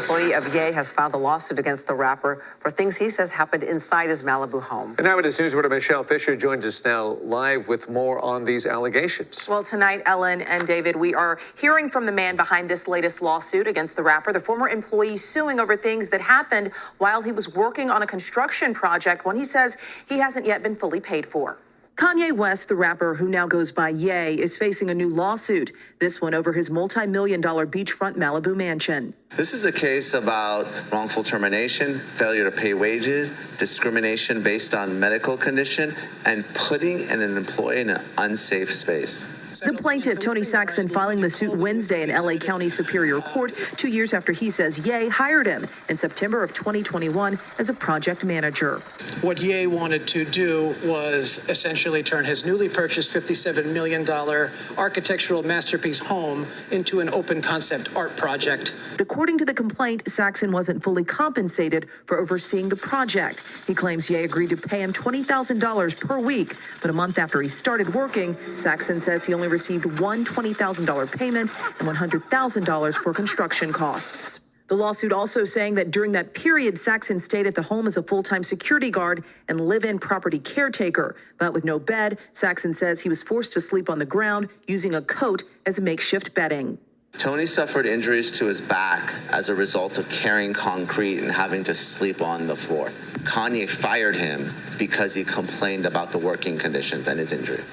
employee of Ye has filed a lawsuit against the rapper for things he says happened inside his Malibu home. And now it is news reporter Michelle Fisher joins us now live with more on these allegations. Well, tonight, Ellen and David, we are hearing from the man behind this latest lawsuit against the rapper, the former employee suing over things that happened while he was working on a construction project, one he says he hasn't yet been fully paid for. Kanye West, the rapper who now goes by Ye, is facing a new lawsuit, this one over his multi-million-dollar beachfront Malibu mansion. This is a case about wrongful termination, failure to pay wages, discrimination based on medical condition, and putting an employee in an unsafe space. The plaintiff, Tony Saxon, filing the suit Wednesday in L.A. County Superior Court, 2 years after he says Ye hired him in September of 2021 as a project manager. What Ye wanted to do was essentially turn his newly purchased $57 million architectural masterpiece home into an open concept art project. According to the complaint, Saxon wasn't fully compensated for overseeing the project. He claims Ye agreed to pay him $20,000 per week, but a month after he started working, Saxon says he only received one $20,000 payment and $100,000 for construction costs. The lawsuit also saying that during that period, Saxon stayed at the home as a full-time security guard and live-in property caretaker. But with no bed, Saxon says he was forced to sleep on the ground using a coat as a makeshift bedding. Tony suffered injuries to his back as a result of carrying concrete and having to sleep on the floor. Kanye fired him because he complained about the working conditions and his injury.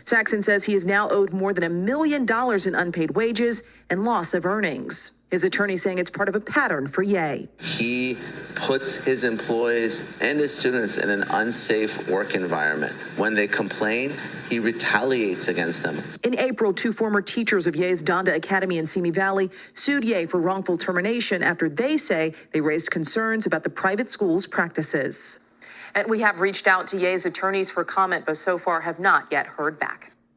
Saxon says he is now owed more than $1 million in unpaid wages and loss of earnings. His attorney saying it's part of a pattern for Ye. He puts his employees and his students in an unsafe work environment. When they complain, he retaliates against them. In April, 2 former teachers of Ye's Donda Academy in Simi Valley sued Ye for wrongful termination after they say they raised concerns about the private school's practices. And we have reached out to Ye's attorneys for comment, but so far have not yet heard back.